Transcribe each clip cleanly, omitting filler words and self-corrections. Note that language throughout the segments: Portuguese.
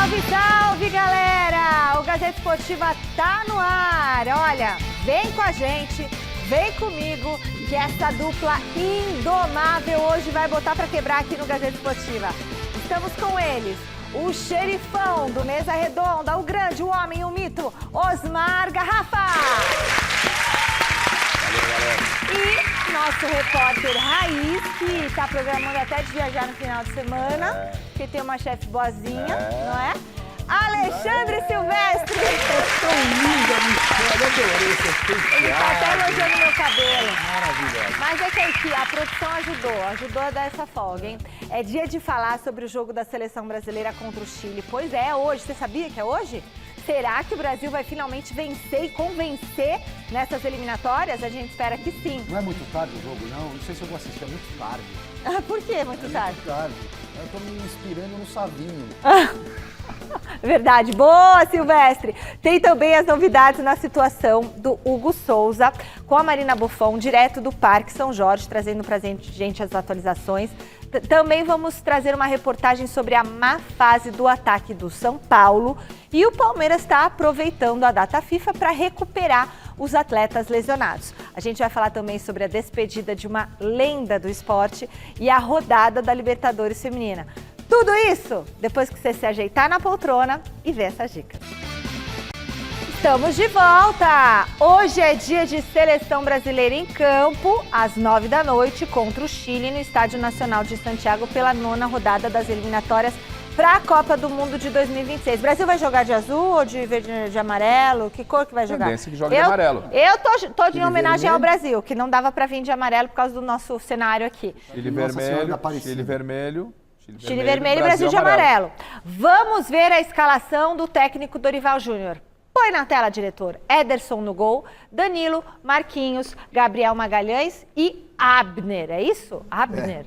Salve, salve, galera! O Gazeta Esportiva tá no ar. Olha, vem com a gente, vem comigo, que essa dupla indomável hoje vai botar pra quebrar aqui no Gazeta Esportiva. Estamos com eles, o xerifão do Mesa Redonda, o grande, o homem, o mito, Osmar Garrafa. Valeu, galera. E nosso repórter Raiz, que tá programando até de viajar no final de semana, que tem uma chefe boazinha, não é? Alexandre Silvestre! Tão linda, Michelle, eu adorei esse penteado. Ele tá até elogiando meu cabelo. Maravilhoso. Mas é que aqui a produção ajudou a dar essa folga, hein? É dia de falar sobre o jogo da seleção brasileira contra o Chile. Pois é, hoje. Você sabia que é hoje? Será que o Brasil vai finalmente vencer e convencer nessas eliminatórias? A gente espera que sim. Não é muito tarde o jogo, não? Não sei se eu vou assistir, é muito tarde. Por que muito tarde? Muito tarde. Eu tô me inspirando no Savinho. Verdade. Boa, Silvestre! Tem também as novidades na situação do Hugo Souza com a Marina Buffon, direto do Parque São Jorge, trazendo pra gente as atualizações. Também vamos trazer uma reportagem sobre a má fase do ataque do São Paulo. E o Palmeiras está aproveitando a data FIFA para recuperar os atletas lesionados. A gente vai falar também sobre a despedida de uma lenda do esporte e a rodada da Libertadores Feminina. Tudo isso depois que você se ajeitar na poltrona e ver essas dicas. Estamos de volta! Hoje é dia de seleção brasileira em campo, às 9 da noite, contra o Chile, no Estádio Nacional de Santiago, pela 9ª rodada das eliminatórias para a Copa do Mundo de 2026. O Brasil vai jogar de azul ou de verde de amarelo? Que cor que vai jogar? Tendência que joga de amarelo. Eu tô de homenagem ao Brasil, que não dava para vir de amarelo por causa do nosso cenário aqui. Chile vermelho. Chile vermelho e Brasil de amarelo. Vamos ver a escalação do técnico Dorival Júnior. Põe na tela, diretor. Ederson no gol, Danilo, Marquinhos, Gabriel Magalhães e Abner. É isso? Abner.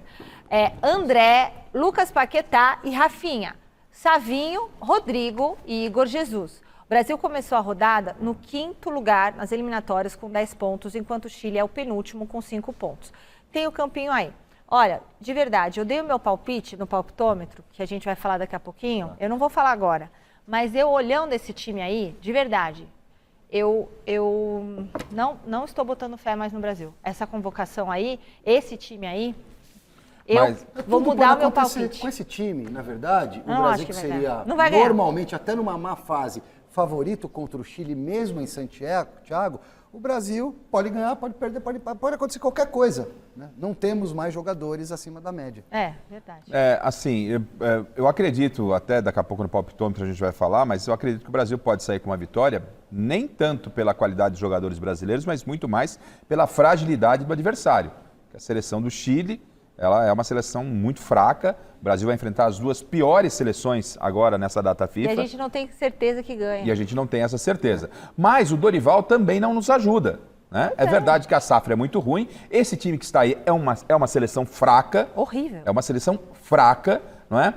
André, Lucas Paquetá e Rafinha. Savinho, Rodrigo e Igor Jesus. O Brasil começou a rodada no 5º lugar nas eliminatórias com 10 pontos, enquanto o Chile é o penúltimo com 5 pontos. Tem o campinho aí. Olha, de verdade, eu dei o meu palpite no palpitômetro, que a gente vai falar daqui a pouquinho. Eu não vou falar agora. Mas eu olhando esse time aí, de verdade, eu não estou botando fé mais no Brasil. Essa convocação aí, esse time aí, eu vou mudar o meu palpite. Com esse time, na verdade, o Não Brasil acho que que vai seria Não vai ganhar. normalmente, até numa má fase, favorito contra o Chile, mesmo em Santiago, o Brasil pode ganhar, pode perder, pode acontecer qualquer coisa. Né? Não temos mais jogadores acima da média. É, verdade. Eu acredito, até daqui a pouco no palpitômetro a gente vai falar, mas eu acredito que o Brasil pode sair com uma vitória, nem tanto pela qualidade dos jogadores brasileiros, mas muito mais pela fragilidade do adversário. A seleção do Chile, ela é uma seleção muito fraca. O Brasil vai enfrentar as duas piores seleções agora nessa data FIFA. E a gente não tem certeza que ganha. E a gente não tem essa certeza. Mas o Dorival também não nos ajuda. Né? É verdade que a safra é muito ruim. Esse time que está aí é uma seleção fraca. Horrível. É uma seleção fraca, não é?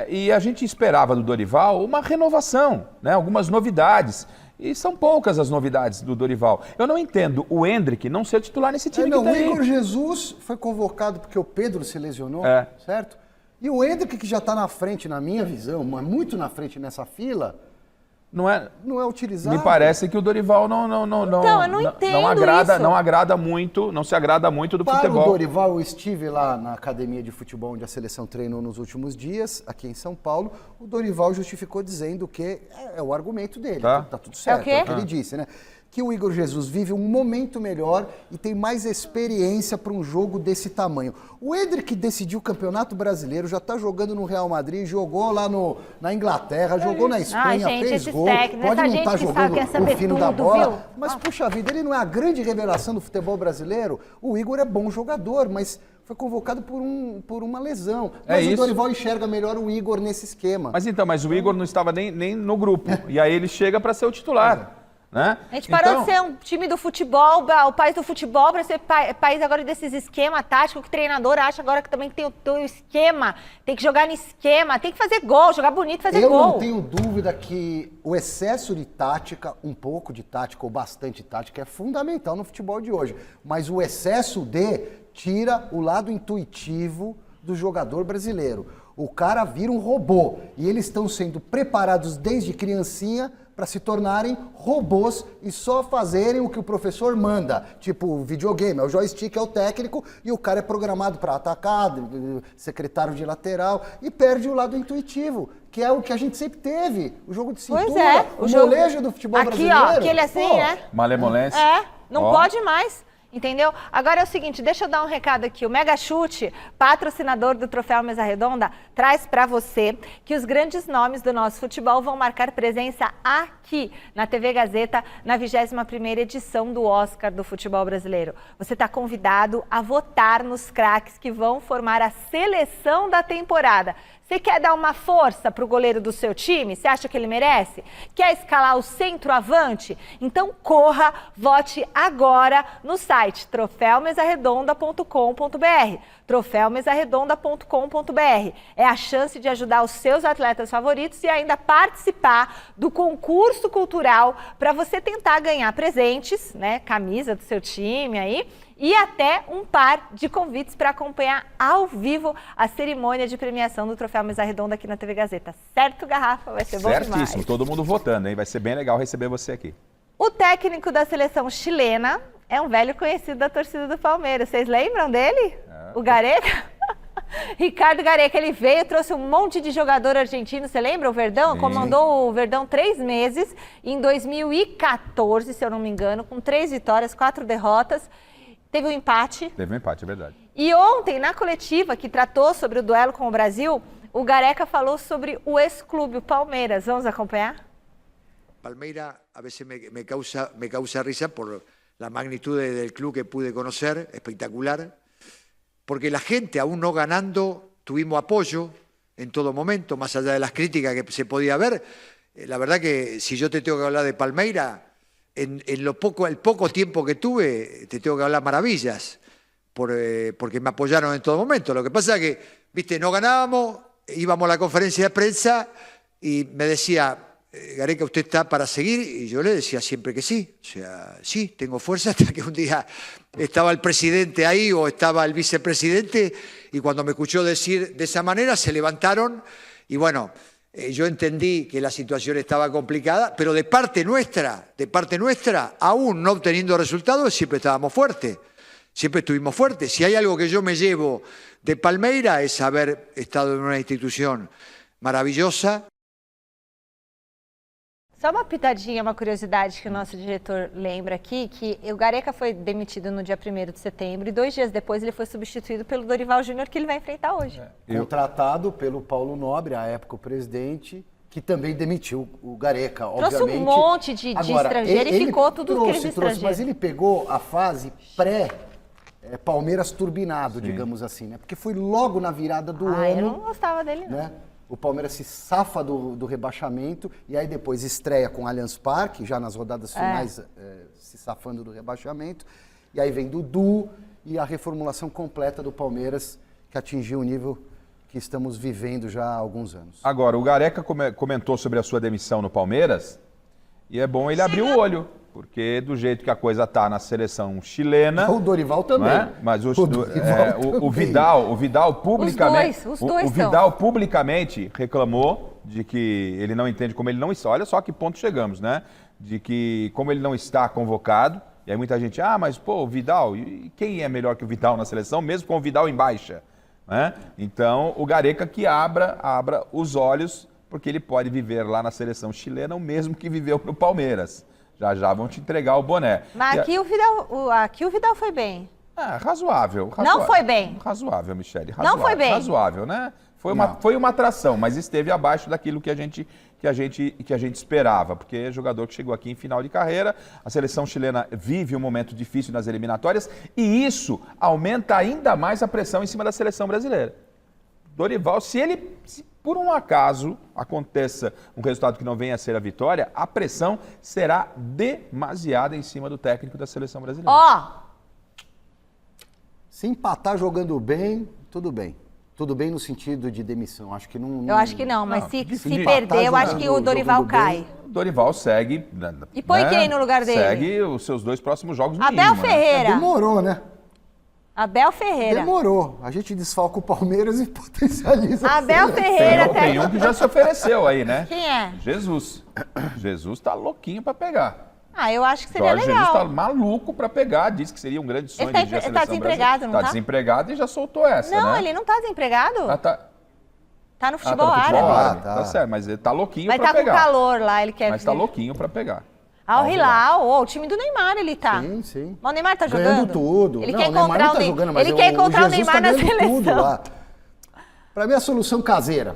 E a gente esperava do Dorival uma renovação, né? Algumas novidades. E são poucas as novidades do Dorival. Eu não entendo o Endrick não ser titular nesse time que tá o aí. Igor Jesus foi convocado porque o Pedro se lesionou, certo? E o Endrick, que já está na frente, na minha visão, mas muito na frente nessa fila, não é utilizado. Me parece que o Dorival não eu não entendo isso. Não agrada muito, não se agrada muito do futebol. Para o Dorival, eu estive lá na academia de futebol onde a seleção treinou nos últimos dias, aqui em São Paulo. O Dorival justificou dizendo que é o argumento dele. Tá tudo certo, É o quê? É o que ele disse, né? Que o Igor Jesus vive um momento melhor e tem mais experiência para um jogo desse tamanho. O Endrick decidiu o Campeonato Brasileiro, já está jogando no Real Madrid, jogou lá na Inglaterra, jogou na Espanha, fez gol. Pode não estar jogando o fino da bola, viu? Mas, puxa vida, ele não é a grande revelação do futebol brasileiro. O Igor é bom jogador, mas foi convocado por uma lesão. Mas o Dorival enxerga melhor o Igor nesse esquema. Mas o Igor não estava nem no grupo. E aí ele chega para ser o titular. Né? A gente parou de ser um time do futebol, o país do futebol, para ser país agora desses esquema tático que o treinador acha agora que também tem o esquema, tem que jogar no esquema, tem que fazer gol, jogar bonito e fazer gol. Eu não tenho dúvida que o excesso de tática, um pouco de tática ou bastante tática é fundamental no futebol de hoje, mas o excesso tira o lado intuitivo do jogador brasileiro. O cara vira um robô e eles estão sendo preparados desde criancinha para se tornarem robôs e só fazerem o que o professor manda. Tipo, videogame, o joystick é o técnico e o cara é programado para atacar, secretário de lateral, e perde o lado intuitivo, que é o que a gente sempre teve, o jogo de cintura, Pois é, o molejo do futebol brasileiro. Aqui, ó, aquele assim, né? Malemolência. Não pode mais. Entendeu? Agora é o seguinte, deixa eu dar um recado aqui. O Mega Chute, patrocinador do Troféu Mesa Redonda, traz para você que os grandes nomes do nosso futebol vão marcar presença aqui na TV Gazeta na 21ª edição do Oscar do futebol brasileiro. Você está convidado a votar nos craques que vão formar a seleção da temporada. Você quer dar uma força para o goleiro do seu time? Você acha que ele merece? Quer escalar o centroavante? Então corra, vote agora no site troféumesarredonda.com.br. troféumesarredonda.com.br. É a chance de ajudar os seus atletas favoritos e ainda participar do concurso cultural para você tentar ganhar presentes, né? Camisa do seu time aí. E até um par de convites para acompanhar ao vivo a cerimônia de premiação do Troféu Mesa Redonda aqui na TV Gazeta. Certo, Garrafa? Vai ser bom demais. Certíssimo, todo mundo votando, hein? Vai ser bem legal receber você aqui. O técnico da seleção chilena é um velho conhecido da torcida do Palmeiras. Vocês lembram dele? O Gareca? Ricardo Gareca, ele veio, trouxe um monte de jogador argentino, você lembra? O Verdão, comandou o Verdão 3 meses, em 2014, se eu não me engano, com 3 vitórias, 4 derrotas. Teve um empate. Teve um empate, é verdade. E ontem, na coletiva que tratou sobre o duelo com o Brasil, o Gareca falou sobre o ex-clube, o Palmeiras. Vamos acompanhar? Palmeiras a veces me causa risa por la magnitud del club que pude conocer, espectacular, porque la gente, aún no ganando, tuvimos apoyo en todo momento, más allá de las críticas que se podía ver. La verdad que si yo te tengo que hablar de Palmeiras, el poco tiempo que tuve, te tengo que hablar maravillas, porque me apoyaron en todo momento. Lo que pasa es que, viste, no ganábamos, íbamos a la conferencia de prensa y me decía, Gareca, ¿usted está para seguir? Y yo le decía siempre que sí. O sea, sí, tengo fuerza, hasta que un día estaba el presidente ahí o estaba el vicepresidente y cuando me escuchó decir de esa manera se levantaron y bueno, yo entendí que la situación estaba complicada, pero de parte nuestra, aún no obteniendo resultados, siempre estábamos fuertes, siempre estuvimos fuertes. Si hay algo que yo me llevo de Palmeiras es haber estado en una institución maravillosa. Só uma pitadinha, uma curiosidade que o nosso diretor lembra aqui, que o Gareca foi demitido no dia 1º de setembro e 2 dias depois ele foi substituído pelo Dorival Júnior, que ele vai enfrentar hoje. Contratado pelo Paulo Nobre, à época o presidente, que também demitiu o Gareca, trouxe obviamente. Um monte de estrangeiro e ficou tudo aqueles estrangeiros. Mas ele pegou a fase pré-Palmeiras turbinado, digamos assim, né? Porque foi logo na virada do ano. Eu não gostava dele, não. Né? O Palmeiras se safa do rebaixamento e aí depois estreia com o Allianz Parque, já nas rodadas finais se safando do rebaixamento. E aí vem Dudu e a reformulação completa do Palmeiras, que atingiu o nível que estamos vivendo já há alguns anos. Agora, o Gareca comentou sobre a sua demissão no Palmeiras e é bom ele abrir o olho, porque do jeito que a coisa tá na seleção chilena... O Dorival também. Né? Mas o Vidal publicamente... Os dois o Vidal publicamente reclamou de que ele não entende como ele não está. Olha só que ponto chegamos, né? De que como ele não está convocado, e aí muita gente, mas pô, o Vidal, e quem é melhor que o Vidal na seleção, mesmo com o Vidal em baixa? Né? Então, o Gareca que abra os olhos, porque ele pode viver lá na seleção chilena o mesmo que viveu no Palmeiras. Já vão te entregar o boné. Mas aqui o Vidal foi bem. Razoável. Não foi bem. Razoável, Michele. Não foi bem. Razoável, né? Foi uma atração, mas esteve abaixo daquilo que a gente esperava, porque é jogador que chegou aqui em final de carreira, a seleção chilena vive um momento difícil nas eliminatórias e isso aumenta ainda mais a pressão em cima da seleção brasileira. Dorival, se por um acaso aconteça um resultado que não venha a ser a vitória, a pressão será demasiada em cima do técnico da seleção brasileira. Se empatar jogando bem, tudo bem. Tudo bem no sentido de demissão, acho que não... Eu acho que não, mas se perder, eu acho que o Dorival cai. O Dorival segue... E põe quem no lugar dele? Segue os seus 2 próximos jogos no Abel mínimo, Ferreira. Demorou, né? Abel Ferreira. Demorou. A gente desfalca o Palmeiras e potencializa. Abel Ferreira Tem um que já se ofereceu aí, né? Quem é? Jesus. Jesus tá louquinho pra pegar. Ah, eu acho que seria Jorge legal. Jesus tá maluco pra pegar, disse que seria um grande sonho Ele tá dirigir a empre- seleção tá desempregado, brasileira. não tá? Desempregado e já soltou essa, Não, né? ele não tá desempregado. Ah, tá. Tá no Ah, futebol tá no futebol árabe. árabe. tá. Tá certo, mas ele tá louquinho Vai pra estar com pegar. calor lá, ele quer... Mas tá louquinho pra pegar. Al Hilal, o time do Neymar ele tá. Sim, sim. Mas o Neymar tá Ganhando jogando? tudo. Ele Não, quer o Neymar encontrar não tá o jogando, mas Ele quer encontrar o Jesus Neymar tá na ganhando tudo seleção. lá. Pra mim, a solução caseira.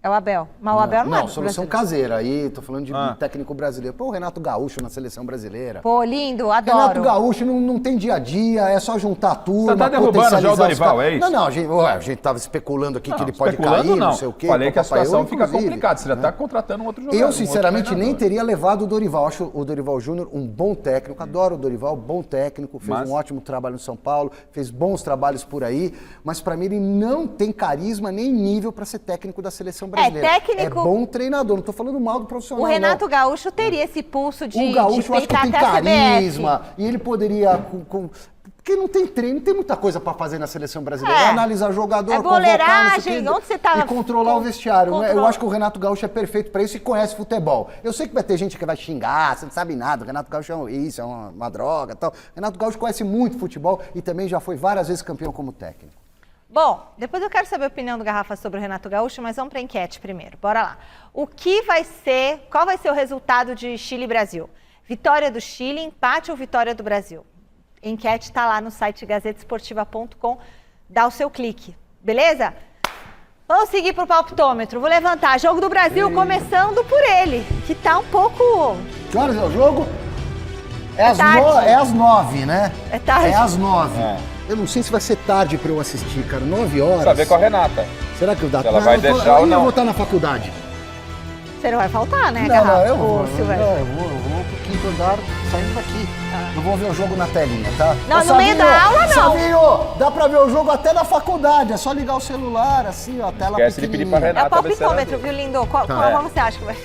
É o Abel. Mas o Abel não é do solução brasileiro. caseira. Aí, tô falando de técnico brasileiro. Pô, o Renato Gaúcho na seleção brasileira. Pô, lindo, adoro. Renato Gaúcho não tem dia a dia, é só juntar tudo. Você tá derrubando já o Dorival, é isso? Não, a gente tava especulando aqui que ele pode especulando, cair, não sei o quê. Falei que a papai, situação eu, fica inclusive, complicada. Você já né? tá contratando um outro jogador. Eu, sinceramente, um outro nem treinador. teria levado o Dorival. Acho o Dorival Júnior um bom técnico. Adoro o Dorival, bom técnico. Fez Mas- um ótimo trabalho no São Paulo, fez bons trabalhos por aí. Mas pra mim ele não tem carisma nem nível pra ser técnico da seleção brasileira. técnico- É bom treinador, não tô falando mal do profissional. O Renato não. Gaúcho teria esse pulso de O Gaúcho de eu acho que peitar tem até a CBF. carisma e ele poderia porque não tem treino, não tem muita coisa pra fazer na seleção brasileira. É. Analisar jogador, É convocar, não sei o boleiragem, quê, onde você tava e controlar o vestiário. Né? Eu controla- acho que o Renato Gaúcho é perfeito pra isso e conhece futebol. Eu sei que vai ter gente que vai xingar, você não sabe nada, o Renato Gaúcho é uma droga e tal. O Renato Gaúcho conhece muito futebol e também já foi várias vezes campeão como técnico. Bom, depois eu quero saber a opinião do Garrafa sobre o Renato Gaúcho, mas vamos para a enquete primeiro. Bora lá. Qual vai ser o resultado de Chile e Brasil? Vitória do Chile, empate ou vitória do Brasil? Enquete está lá no site gazetesportiva.com. Dá o seu clique, beleza? Vamos seguir para o palpitômetro. Vou levantar. Jogo do Brasil, começando por ele, que tá um pouco... Que horas é o jogo? tarde. É às 9, né? É tarde. É às 9. É. Eu não sei se vai ser tarde pra eu assistir, cara. 9 horas. Precisa ver com a Renata. Será que eu dá Se ela vai deixar ou Eu não. vou estar na faculdade. Você não vai faltar, né, Não, Garrafa? eu Ô, vou. Silvério. Eu vou pro quinto andar saindo daqui. Eu vou ver o jogo na telinha, tá? Não, Ô, no meio da aula, não. Sabinho, dá pra ver o jogo até na faculdade. É só ligar o celular, assim, ó, a tela Esquece de pedir pra pequenininha. É o Renata ver se ela- palpitômetro, viu, lindo? Qual você acha que vai...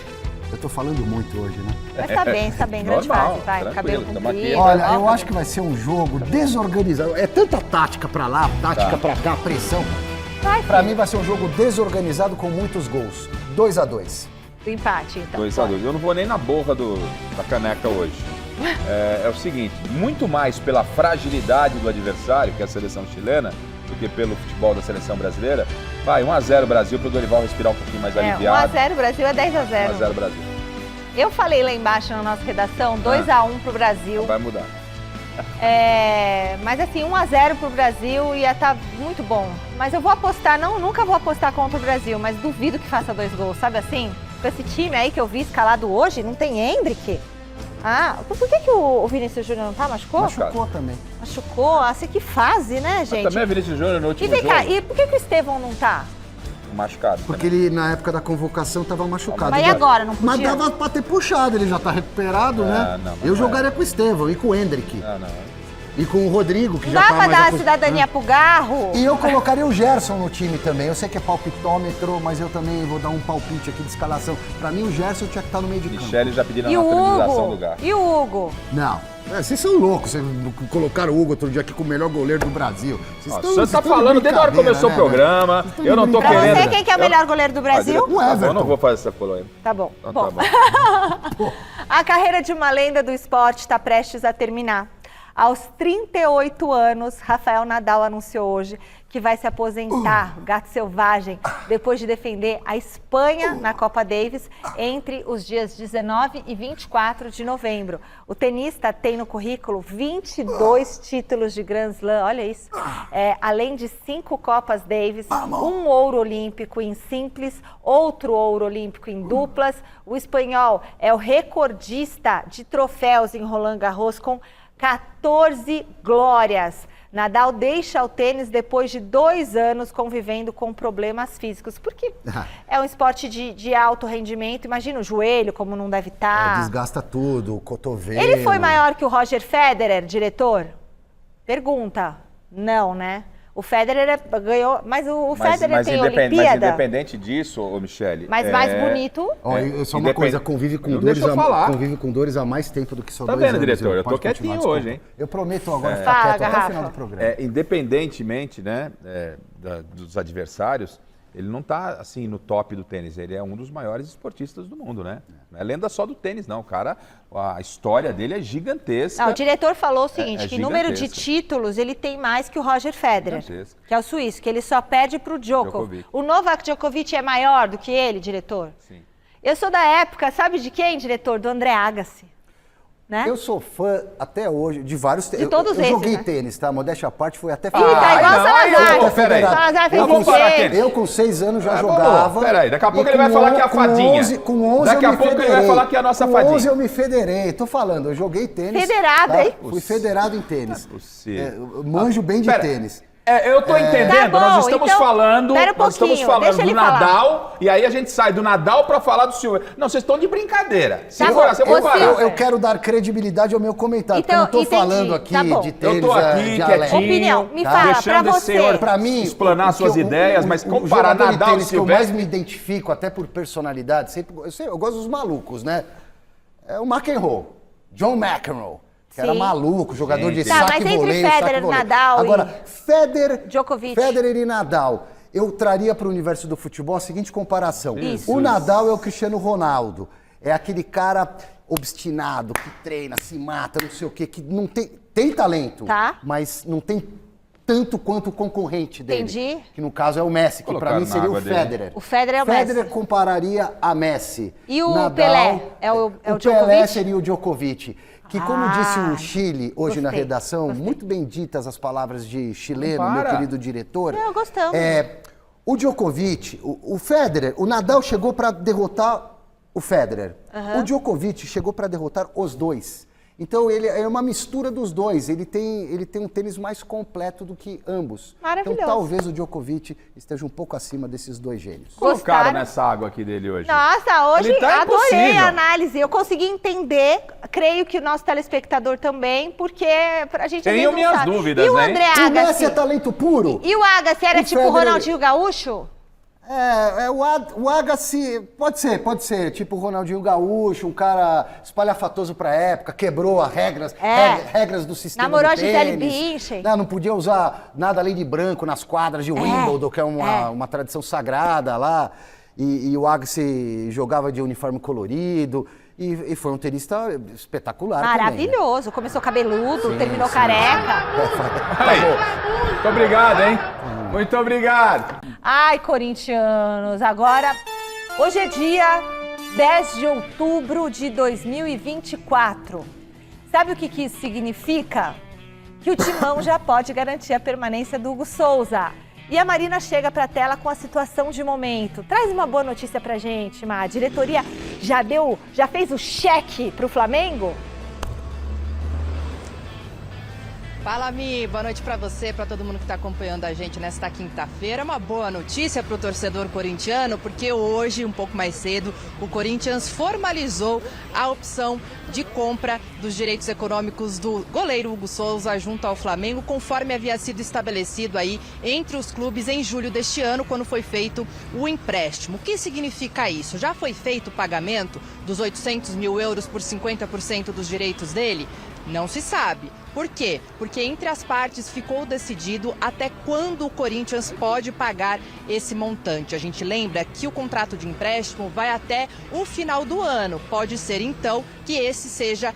Eu tô falando muito hoje, né? Mas tá bem, grande Normal, fase, vai. tranquilo, Cabelo tamo aqui. comprido. Olha, ó, eu acho que vai ser um jogo desorganizado. É tanta tática pra lá, tática pra cá, pressão. Vai, Pra filho. mim vai ser um jogo desorganizado com muitos gols. 2-2. Do empate, então. 2-2. Eu não vou nem na borra da caneca hoje. É o seguinte, muito mais pela fragilidade do adversário, que é a seleção chilena, do que pelo futebol da seleção brasileira. Vai, 1-0 Brasil, para o Dorival respirar um pouquinho mais aliviado. 1x0 Brasil é 10x0. 1-0 Brasil. Eu falei lá embaixo na nossa redação, 2x1 pro Brasil. Vai mudar. Mas assim, 1x0 pro Brasil ia estar muito bom. Mas eu vou apostar, nunca vou apostar contra o Brasil, mas duvido que faça 2 gols, sabe assim? Com esse time aí que eu vi escalado hoje, não tem Hendrick. Ah, por que o Vinícius Júnior não tá? Machucou? Machucou também. Machucou? Assim, que fase, né, gente? Mas também é Vinícius Júnior no E último vem jogo. cá, e por que o Estevão não tá? Machucado. Porque ele, na época da convocação, tava machucado. Mas e agora, não Mas podia? dava pra ter puxado, ele já tá recuperado, né? não, mas Eu não jogaria com o Estevão e com o Hendrick. Não. E com o Rodrigo, que Não já dá tá pra mais dar a acos- cidadania pro Garro? E eu colocaria o Gerson no time também. Eu sei que é palpitômetro, mas eu também vou dar um palpite aqui de escalação. Pra mim, o Gerson tinha que estar no meio de campo. Michele já pedindo a E o naturalização Hugo? do Gar. E o Hugo? Não. Vocês são loucos. Vocês colocaram o Hugo outro dia aqui com o melhor goleiro do Brasil. Vocês Ó, você tá falando desde a hora que começou o programa. Vocês Eu não tô Pra querendo. você, quem que é o melhor goleiro do Brasil? O Tá bom, Everton. eu não vou fazer essa polêmica. Tá bom. Então Bom. tá bom. A carreira de uma lenda do esporte está prestes a terminar. Aos 38 anos, Rafael Nadal anunciou hoje que vai se aposentar, gato selvagem, depois de defender a Espanha na Copa Davis entre os dias 19 e 24 de novembro. O tenista tem no currículo 22 títulos de Grand Slam, olha isso, além de 5 Copas Davis, 1 ouro olímpico em simples, outro ouro olímpico em duplas. O espanhol é o recordista de troféus em Roland Garros com 14 glórias. Nadal deixa o tênis depois de 2 anos convivendo com problemas físicos. Porque é um esporte de alto rendimento. Imagina o joelho, como não deve estar. Desgasta tudo, o cotovelo. Ele foi maior que o Roger Federer, diretor? Pergunta. Não, né? O Federer ganhou, mas o Federer tem Mas Olimpíada. independente disso, ô Michele... Mas mais bonito. Ó, só uma coisa, convive com dores há mais tempo do que só 2 anos. Tá vendo, diretor? Eu tô quietinho hoje, hein? Eu prometo agora ficar Fala, quieto até o Garrafa. final do programa. Independentemente, né, dos adversários, ele não tá, assim, no top do tênis. Ele é um dos maiores esportistas do mundo, né? Não é lenda só do tênis, não. O cara, a história dele é gigantesca. Não, o diretor falou o seguinte, que número de gigantesca. títulos ele tem mais que o Roger Federer, Gigantesca. que é o suíço, que ele só perde para o Djokovic. O Novak Djokovic é maior do que ele, diretor? Sim. Eu sou da época, sabe de quem, diretor? Do André Agassi. Né? Eu sou fã, até hoje, de vários tênis. De todos eu esses, joguei né? tênis, tá? Modéstia à parte, foi até Ih, tá igual o Salazar. Salazar fez Vamos parar aqui. quê? Eu com 6 anos já jogava. Peraí, daqui a pouco e ele vai com falar que é a com fadinha. 11, com 11 Daqui eu a me pouco ele vai federei. falar que é a nossa com fadinha. 11 eu me federei. Tô falando, eu joguei tênis. Federado, hein? Fui federado em tênis. Não é possível. Eu manjo bem de tênis. Eu tô entendendo, Tá bom, nós estamos então, falando, pera um nós estamos pouquinho, falando deixa do ele falar. Nadal, e aí a gente sai do Nadal pra falar do Silver. Não, vocês estão de brincadeira. Tá bom, Eu quero dar credibilidade ao meu comentário, Então, porque eu não tô entendi, falando aqui tá bom. de tênis Eu tô aqui de além. quietinho, Opinião, me fala, deixando pra esse você. senhor Pra mim, explanar suas ideias, mas comparar jogador de Nadal e tênis que eu mais Silvestre... me identifico, até por personalidade, eu gosto dos malucos, né? É o McEnroe, John McEnroe, que era Sim. maluco, jogador de Tá, saque mas entre voleio, Federer, saque voleio. Nadal Agora, Djokovic. Federer e Nadal. Eu traria para o universo do futebol a seguinte comparação. Isso. O Nadal é o Cristiano Ronaldo. É aquele cara obstinado, que treina, se mata, não sei o quê, que não tem talento, Tá. mas não tem tanto quanto o concorrente dele. Entendi. Que no caso é o Messi, que para Colocaram mim na seria o água dele. Federer. O Federer é o Federer Messi. compararia a Messi. E o Nadal, Pelé? É o Pelé Djokovic? seria o Djokovic. Que como disse o Chile hoje na gostei, redação, gostei. muito bem ditas as palavras de chileno, Para. meu querido diretor. Não, gostamos. O Djokovic, o Federer, o Nadal chegou para derrotar o Federer. O Djokovic chegou para derrotar os dois. Então ele é uma mistura dos dois. Ele tem um tênis mais completo do que ambos. Maravilhoso. Então talvez o Djokovic esteja um pouco acima desses dois gênios. Colocaram Gostaram? nessa água aqui dele hoje. Nossa, hoje Ele tá adorei impossível. a análise. Eu consegui entender, creio que o nosso telespectador também, porque a gente às Tenho vezes não minhas sabe. dúvidas, E o né? André O Messi Agassi? é talento puro. E o Agassi era O tipo o Federer- Ronaldinho Gaúcho? O Agassi, pode ser, tipo o Ronaldinho Gaúcho, um cara espalhafatoso pra época, quebrou as regras do sistema Namorou do a Gisele tênis. Bündchen. Não podia usar nada além de branco nas quadras de Wimbledon, que é uma tradição sagrada lá. E o Agassi jogava de uniforme colorido. E foi um tenista espetacular Maravilhoso. Começou cabeludo, terminou careca. Aí. Muito obrigado, hein? Muito obrigado. Ai, corintianos, agora, hoje é dia 10 de outubro de 2024. Sabe o que isso significa? Que o Timão já pode garantir a permanência do Hugo Souza. E a Marina chega para a tela com a situação de momento. Traz uma boa notícia pra gente, Má. A diretoria já fez o cheque pro Flamengo? Fala, Mi. Boa noite para você, para todo mundo que está acompanhando a gente nesta quinta-feira. Uma boa notícia para o torcedor corintiano, porque hoje, um pouco mais cedo, o Corinthians formalizou a opção de compra dos direitos econômicos do goleiro Hugo Souza junto ao Flamengo, conforme havia sido estabelecido aí entre os clubes em julho deste ano, quando foi feito o empréstimo. O que significa isso? Já foi feito o pagamento dos 800 mil euros por 50% dos direitos dele? Não se sabe. Por quê? Porque entre as partes ficou decidido até quando o Corinthians pode pagar esse montante. A gente lembra que o contrato de empréstimo vai até o final do ano. Pode ser, então, que esse seja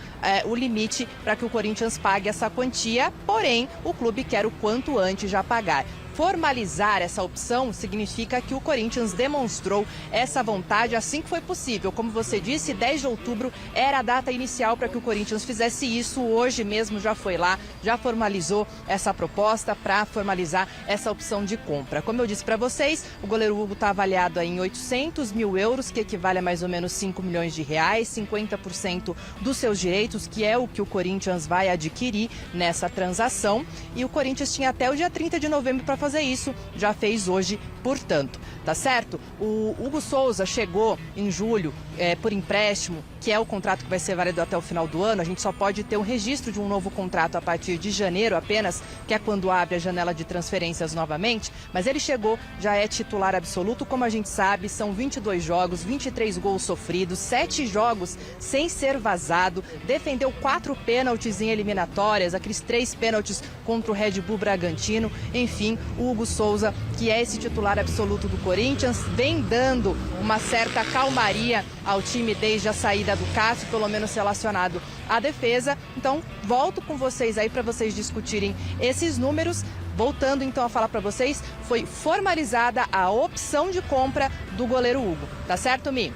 o limite para que o Corinthians pague essa quantia, porém, o clube quer o quanto antes já pagar. Formalizar essa opção significa que o Corinthians demonstrou essa vontade assim que foi possível. Como você disse, 10 de outubro era a data inicial para que o Corinthians fizesse isso. Hoje mesmo já foi lá, já formalizou essa proposta para formalizar essa opção de compra. Como eu disse para vocês, o goleiro Hugo está avaliado em 800 mil euros, que equivale a mais ou menos 5 milhões de reais, 50% dos seus direitos, que é o que o Corinthians vai adquirir nessa transação. E o Corinthians tinha até o dia 30 de novembro para fazer isso, já fez hoje, portanto, tá certo? O Hugo Souza chegou em julho por empréstimo, que é o contrato que vai ser válido até o final do ano. A gente só pode ter o registro de um novo contrato a partir de janeiro apenas, que é quando abre a janela de transferências novamente, mas ele chegou, já é titular absoluto, como a gente sabe, são 22 jogos, 23 gols sofridos, 7 jogos sem ser vazado, defendeu 4 pênaltis em eliminatórias, aqueles 3 pênaltis contra o Red Bull Bragantino. Enfim, o Hugo Souza, que é esse titular absoluto do Corinthians, vem dando uma certa calmaria ao time desde a saída do Cássio, pelo menos relacionado à defesa. Então, volto com vocês aí para vocês discutirem esses números. Voltando então a falar para vocês, foi formalizada a opção de compra do goleiro Hugo. Tá certo, Mi?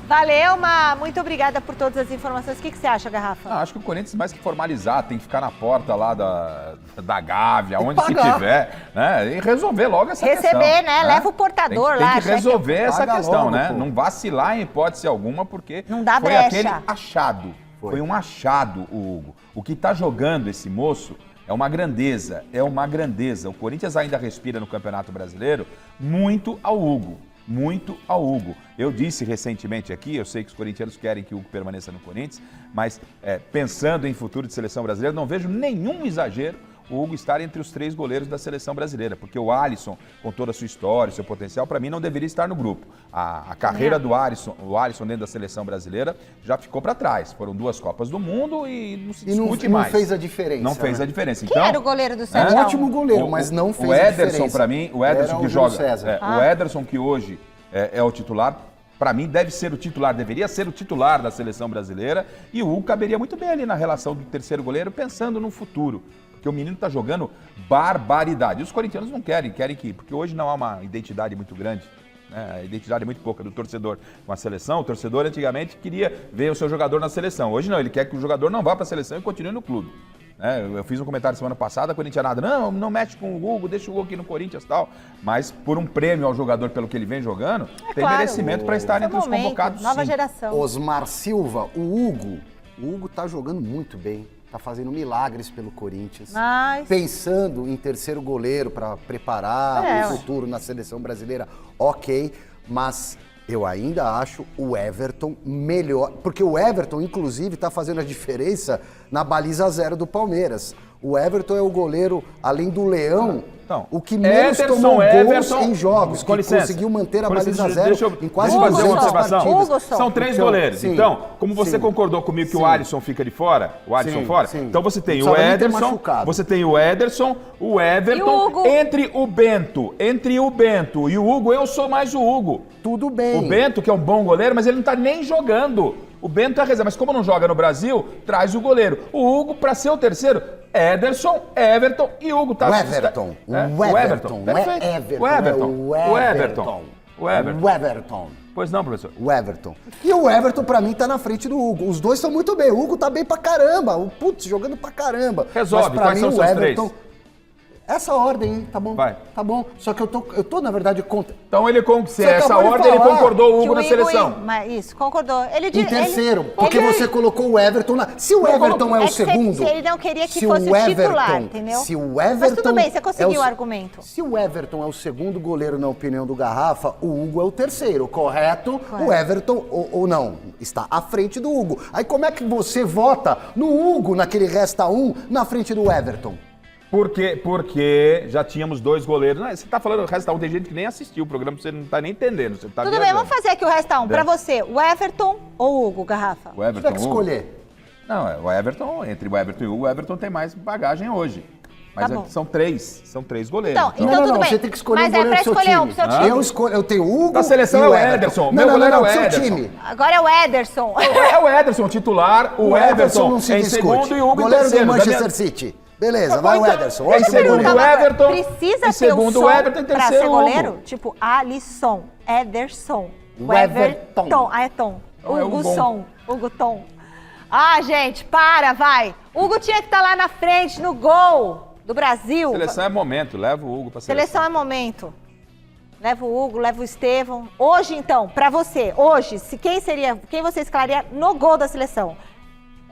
Valeu, Ma. Muito obrigada por todas as informações. O que você acha, Garrafa? Acho que o Corinthians, mais que formalizar, tem que ficar na porta lá da Gávea, onde que tiver, né? E resolver logo essa questão. Receber, né? Leva o portador lá. Tem que resolver essa questão, logo, né? pô. Não vacilar em hipótese alguma, porque não dá foi brecha. aquele achado. Foi um achado, o Hugo. O que está jogando esse moço é uma grandeza, é uma grandeza. O Corinthians ainda respira no Campeonato Brasileiro muito ao Hugo. Muito ao Hugo. Eu disse recentemente aqui, eu sei que os corintianos querem que o Hugo permaneça no Corinthians, mas pensando em futuro de seleção brasileira, não vejo nenhum exagero o Hugo estar entre os 3 goleiros da seleção brasileira, porque o Alisson, com toda a sua história, seu potencial, para mim não deveria estar no grupo. A carreira do Alisson dentro da seleção brasileira já ficou para trás. Foram 2 Copas do Mundo e não se discute mais. Não fez a diferença. Não fez a diferença. Quem era o goleiro do Sérgio? Um ótimo goleiro, mas não fez a diferença. O Ederson, para mim, o Ederson que joga. O Ederson que hoje é o titular, para mim deve ser o titular, deveria ser o titular da seleção brasileira, e o Hugo caberia muito bem ali na relação do terceiro goleiro, pensando no futuro. Porque o menino está jogando barbaridade. E os corintianos não querem que, porque hoje não há uma identidade muito grande, né? A identidade é muito pouca do torcedor com a seleção. O torcedor antigamente queria ver o seu jogador na seleção. Hoje não, ele quer que o jogador não vá para a seleção e continue no clube. Eu fiz um comentário semana passada, a corintianada, não mexe com o Hugo, deixa o Hugo aqui no Corinthians e tal. Mas por um prêmio ao jogador pelo que ele vem jogando, tem merecimento para estar entre os convocados. Nova sim. geração. Osmar Silva, o Hugo tá jogando muito bem. Tá fazendo milagres pelo Corinthians. Mas... pensando em terceiro goleiro para preparar o futuro na seleção brasileira, ok. Mas eu ainda acho o Everton melhor. Porque o Everton, inclusive, tá fazendo a diferença na baliza 0 do Palmeiras. O Everton é o goleiro, além do Leão, o que menos tomou gols em jogos, que conseguiu manter a baliza 0 em quase fazer uma 200 observação. partidas. São 3 goleiros. Sim, então, como você concordou comigo que o Alisson fica de fora, então você tem o Ederson, você tem o Ederson, o Everton, entre o Bento e o Hugo, eu sou mais o Hugo. Tudo bem. O Bento, que é um bom goleiro, mas ele não tá nem jogando. O Bento é reserva, mas como não joga no Brasil, traz o goleiro. O Hugo, para ser o terceiro, Ederson, Everton e Hugo. Tá? O Everton. Perfeito. O Everton. Pois não, professor. O Everton. E o Everton, pra mim, tá na frente do Hugo. Os dois são muito bem. O Hugo tá bem pra caramba. O Putz, jogando pra caramba. Resolve. Mas pra Quais mim, são os o seus Everton... 3? Essa ordem, hein? Tá bom? Vai. Tá bom. Só que eu tô na verdade, contra. Então essa ordem, ele concordou o Hugo na seleção. Isso, concordou. Ele Em terceiro, porque você colocou o Everton lá. Se o Everton é o segundo... Ele não queria que fosse o titular, entendeu? Se o Everton... Mas tudo bem, você conseguiu o argumento. Se o Everton é o segundo goleiro, na opinião do Garrafa, o Hugo é o terceiro, correto? O Everton, ou não, está à frente do Hugo. Aí como é que você vota no Hugo, naquele resta um, na frente do Everton? Porque já tínhamos 2 goleiros. Não, você tá falando o resta um, tem gente que nem assistiu o programa, você não tá nem entendendo. Você tá tudo bem, vamos fazer aqui o resta um. Pra você, o Everton ou o Hugo, Garrafa? O Everton, você tem que escolher. Não, o Everton, entre o Everton e o Hugo, o Everton tem mais bagagem hoje. Mas Tá bom. são 3 goleiros. Então tudo bem. Você tem que escolher mas um goleiro é pra do seu escolher time. um pro seu time. Eu tenho o Hugo. Da seleção e é o Ederson. Meu goleiro é o Ederson. Time. Agora é o Ederson. É o Ederson titular, o Everton não se em discute. segundo e o Hugo em goleiro terceiro. do Manchester City. Beleza, vai o Ederson. Em segundo o Everton. Precisa em segundo o Everton, em pra terceiro ser o Hugo. goleiro? Tipo, Alisson, Ederson, O Everton. Ah, é Tom. Não, é Hugo Hugo. Som. Hugo Tom. Ah, gente, vai. Hugo tinha que estar lá na frente, no gol do Brasil. Seleção é momento, leva o Hugo pra seleção. Seleção é momento. Leva o Hugo, leva o Estevão. Hoje, então, pra você, quem você escalaria no gol da seleção?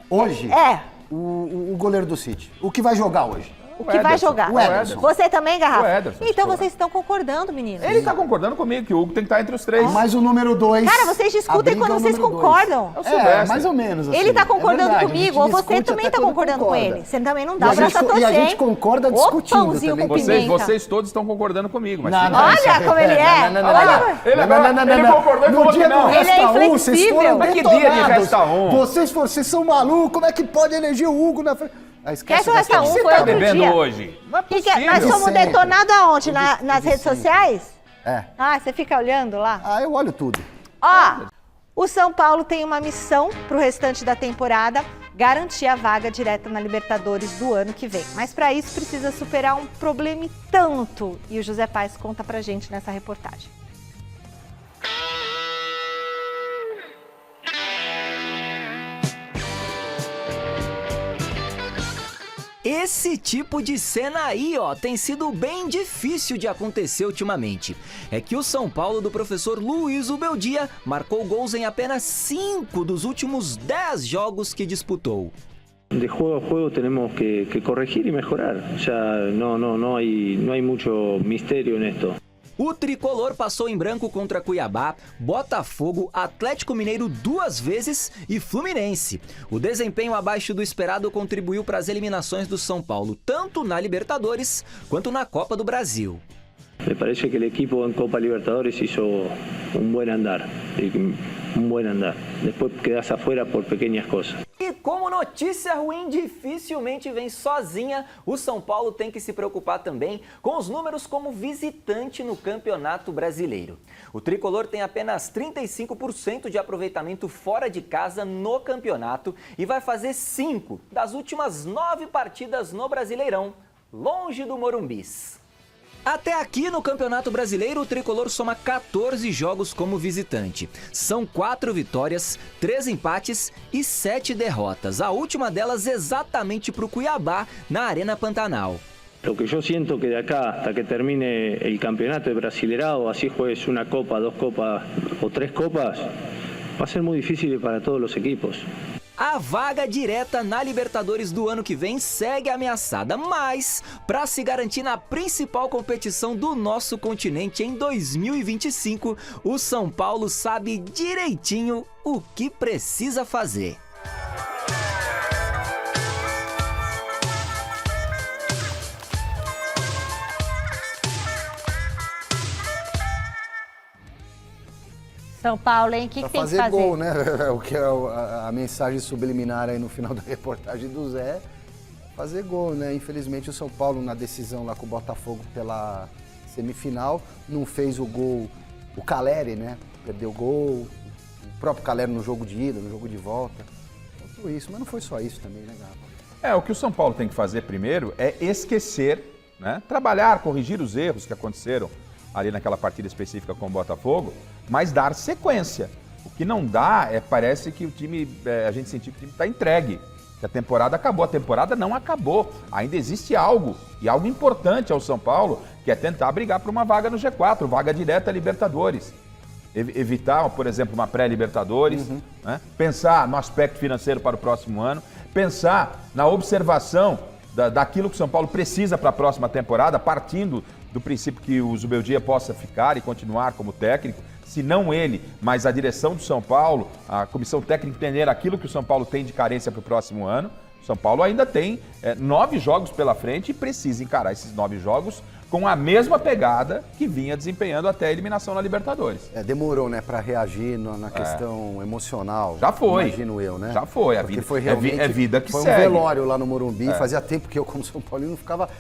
Hoje? É. O goleiro do City. O que vai jogar hoje? o que vai jogar. O Ederson. Você também, Garrafa? O Ederson, então titular. vocês estão concordando, meninos. Ele tá concordando comigo, que o Hugo tem que estar entre os três. Mas o número 2... Cara, vocês discutem quando vocês concordam. É o Silvestre. mais ou menos assim. Ele tá concordando É verdade, comigo, a ou gente você discute também até tá quando concordando com concorda. ele. Você também não E dá a o braço gente- a torcer, e a gente hein? concorda Ô, discutindo pãozinho também. com pimenta. Vocês todos estão concordando comigo, mas... Olha como ele é. Olha, Ele concordou e No falou dia que do não. Ele é Resta 1, vocês inflexível. foram Mas que dia de detonados. Resta 1? Vocês são malucos, como é que pode eleger o Hugo na frente? Ah, esquece Quer o Resta 1 Você foi tá outro bebendo dia. hoje? Não é Que possível. nós somos sempre. detonados aonde? Nas redes sociais? É. Ah, você fica olhando lá? Ah, eu olho tudo. Ó, o São Paulo tem uma missão pro restante da temporada, garantir a vaga direta na Libertadores do ano que vem. Mas para isso precisa superar um problema e tanto. E o José Paes conta pra gente nessa reportagem. Esse tipo de cena aí, ó, tem sido bem difícil de acontecer ultimamente. É que o São Paulo do professor Luiz Ubeldia marcou gols em apenas 5 dos últimos 10 jogos que disputou. De juego a juego tenemos que corregir y mejorar. O sea, no hay mucho misterio en esto. O tricolor passou em branco contra Cuiabá, Botafogo, Atlético Mineiro 2 vezes e Fluminense. O desempenho abaixo do esperado contribuiu para as eliminações do São Paulo, tanto na Libertadores quanto na Copa do Brasil. Me parece que el equipo en Copa Libertadores hizo un buen andar. Después quedas afuera por pequeñas cosas. E como notícia ruim dificilmente vem sozinha, o São Paulo tem que se preocupar também com os números como visitante no Campeonato Brasileiro. O tricolor tem apenas 35% de aproveitamento fora de casa no campeonato e vai fazer 5 das últimas 9 partidas no Brasileirão, longe do Morumbis. Até aqui no Campeonato Brasileiro, o tricolor soma 14 jogos como visitante. São 4 vitórias, 3 empates e 7 derrotas. A última delas exatamente para o Cuiabá, na Arena Pantanal. Lo que yo siento que de acá hasta que termine el campeonato de Brasileirao, así juegues una copa, 2 copas o 3 copas, va a ser muy difícil para todos los equipos. A vaga direta na Libertadores do ano que vem segue ameaçada, mas para se garantir na principal competição do nosso continente em 2025, o São Paulo sabe direitinho o que precisa fazer. São Paulo, hein? O que Pra tem que fazer fazer? gol, né? O que é a mensagem subliminar aí no final da reportagem do Zé. Fazer gol, né? Infelizmente o São Paulo na decisão lá com o Botafogo pela semifinal não fez o gol. O Caleri, né? Perdeu o gol. O próprio Caleri no jogo de ida, no jogo de volta. Tudo isso, mas não foi só isso também, né, Gava? O que o São Paulo tem que fazer primeiro é esquecer, né? Trabalhar, corrigir os erros que aconteceram ali naquela partida específica com o Botafogo, mas dar sequência. O que não dá parece que o time, a gente sentiu que o time está entregue, que a temporada acabou. A temporada não acabou, ainda existe algo, e algo importante ao São Paulo, que é tentar brigar por uma vaga no G4, vaga direta a Libertadores. Evitar, por exemplo, uma pré-Libertadores, né? Pensar no aspecto financeiro para o próximo ano, pensar na observação daquilo que o São Paulo precisa para a próxima temporada, partindo do princípio que o Zubeldia possa ficar e continuar como técnico, se não ele, mas a direção do São Paulo, a comissão técnica entender aquilo que o São Paulo tem de carência para o próximo ano. O São Paulo ainda tem 9 jogos pela frente e precisa encarar esses 9 jogos com a mesma pegada que vinha desempenhando até a eliminação na Libertadores. Demorou, né, para reagir na questão emocional. Já foi. Imagino eu, né? Já foi. Porque foi realmente, é vida que foi segue. Foi um velório lá no Morumbi. Fazia tempo que eu, como São Paulino,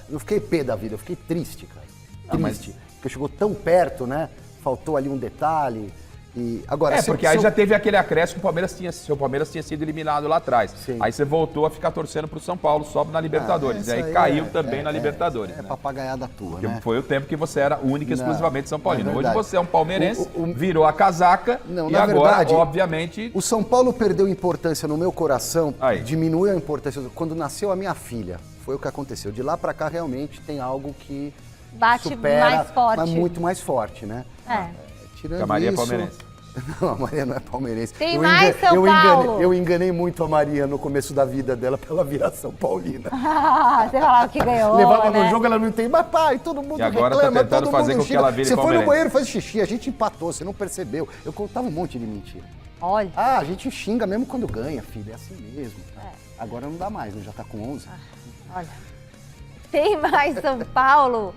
não fiquei pé da vida. Eu fiquei triste, cara. Triste. Porque chegou tão perto, né? Faltou ali um detalhe. E agora, porque aí já teve aquele acréscimo que o Palmeiras tinha sido eliminado lá atrás. Sim. Aí você voltou a ficar torcendo pro São Paulo, sobe na Libertadores. E aí caiu também na Libertadores. É né? papagaiada tua, Porque né? foi o tempo que você era única e exclusivamente São Paulino. Hoje verdade. você é um palmeirense, virou a casaca Não, e na agora, verdade, obviamente... O São Paulo perdeu importância no meu coração, Aí. diminuiu a importância quando nasceu a minha filha. Foi o que aconteceu. De lá pra cá, realmente, tem algo que Bate supera, mais forte. mas muito mais forte, né? É. Tirando Que a Maria é isso, palmeirense. Não, a Maria não é palmeirense. Tem mais São Paulo. Eu enganei muito a Maria no começo da vida dela pra ela virar São Paulina. Você falava que ganhou, Levava né? no jogo, ela não tem, mas pai, todo mundo E agora reclama, tá tentando todo fazer mundo com que ela vire Você foi no palmeirense. banheiro, faz xixi, a gente empatou, você não percebeu. Eu contava um monte de mentira. Olha. Ah, a gente xinga mesmo quando ganha, filho, é assim mesmo. Agora não dá mais, né? Já tá com 11. Olha. Tem mais São Paulo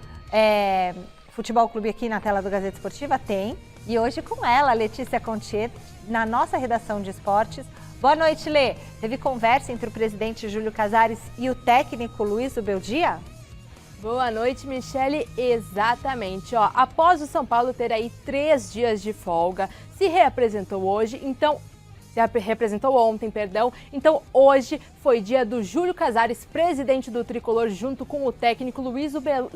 Futebol Clube aqui na tela do Gazeta Esportiva? Tem. E hoje com ela, Letícia Contier, na nossa redação de esportes. Boa noite, Lê. Teve conversa entre o presidente Júlio Casares e o técnico Luiz Ubeldia? Boa noite, Michele. Exatamente. Após o São Paulo ter aí 3 dias de folga, se reapresentou hoje, representou ontem, perdão. Então, hoje foi dia do Júlio Casares, presidente do Tricolor, junto com o técnico Luiz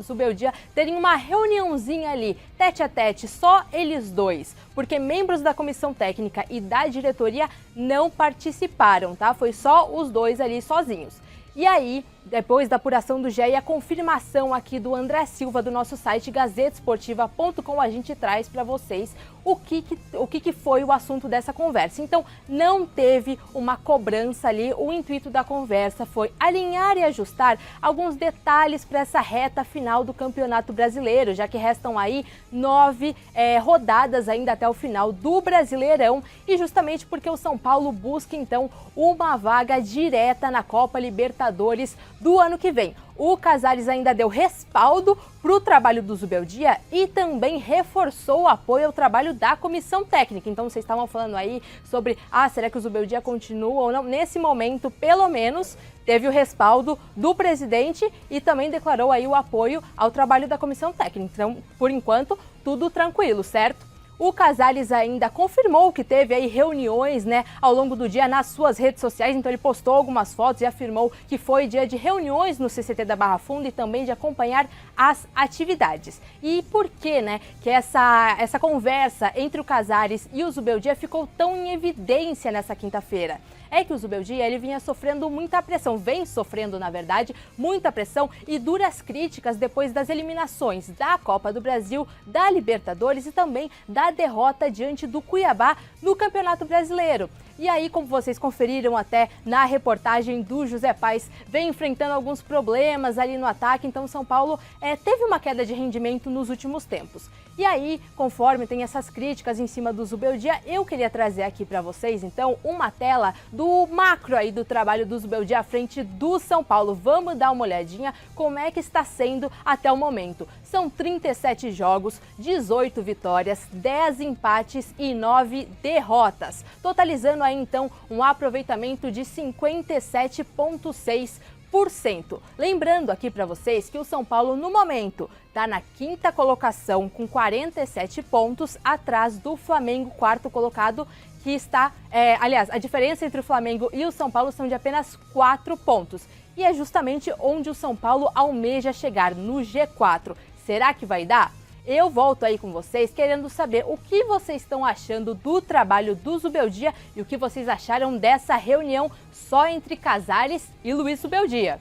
Ubeldia, terem uma reuniãozinha ali, tete a tete, só eles dois, porque membros da comissão técnica e da diretoria não participaram, tá? Foi só os dois ali sozinhos. E aí, depois da apuração do GE e a confirmação aqui do André Silva do nosso site gazetesportiva.com, a gente traz para vocês o que foi o assunto dessa conversa. Então, não teve uma cobrança ali, o intuito da conversa foi alinhar e ajustar alguns detalhes para essa reta final do Campeonato Brasileiro, já que restam aí 9 rodadas ainda até o final do Brasileirão, e justamente porque o São Paulo busca então uma vaga direta na Copa Libertadores do ano que vem. O Casares ainda deu respaldo para o trabalho do Zubeldia e também reforçou o apoio ao trabalho da comissão técnica. Então vocês estavam falando aí sobre, será que o Zubeldia continua ou não? Nesse momento, pelo menos, teve o respaldo do presidente e também declarou aí o apoio ao trabalho da comissão técnica. Então, por enquanto, tudo tranquilo, certo? O Casares ainda confirmou que teve aí reuniões, ao longo do dia nas suas redes sociais, então ele postou algumas fotos e afirmou que foi dia de reuniões no CCT da Barra Funda e também de acompanhar as atividades. E por que, que essa conversa entre o Casares e o Zubeldia ficou tão em evidência nessa quinta-feira? É que o Zubeldia, ele vinha sofrendo muita pressão, vem sofrendo, na verdade, muita pressão e duras críticas depois das eliminações da Copa do Brasil, da Libertadores e também da derrota diante do Cuiabá no Campeonato Brasileiro. E aí, como vocês conferiram até na reportagem do José Paes, vem enfrentando alguns problemas ali no ataque, então São Paulo teve uma queda de rendimento nos últimos tempos. E aí, conforme tem essas críticas em cima do Zubeldia, eu queria trazer aqui para vocês, então, uma tela do macro aí do trabalho do Zubeldia à frente do São Paulo. Vamos dar uma olhadinha como é que está sendo até o momento. São 37 jogos, 18 vitórias, 10 empates e 9 derrotas, totalizando aí então um aproveitamento de 57,6%. Lembrando aqui para vocês que o São Paulo, no momento, está na 5ª colocação com 47 pontos, atrás do Flamengo, 4º colocado, que está... aliás, a diferença entre o Flamengo e o São Paulo são de apenas 4 pontos. E é justamente onde o São Paulo almeja chegar, no G4. Será que vai dar? Eu volto aí com vocês querendo saber o que vocês estão achando do trabalho do Zubeldia e o que vocês acharam dessa reunião só entre Casares e Luiz Zubeldia.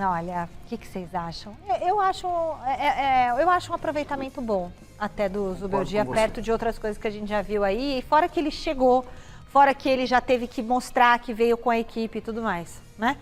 Olha, o que vocês acham? Eu acho um aproveitamento bom até do Zubeldia, perto de outras coisas que a gente já viu aí, e fora que ele chegou, fora que ele já teve que mostrar que veio com a equipe e tudo mais, né?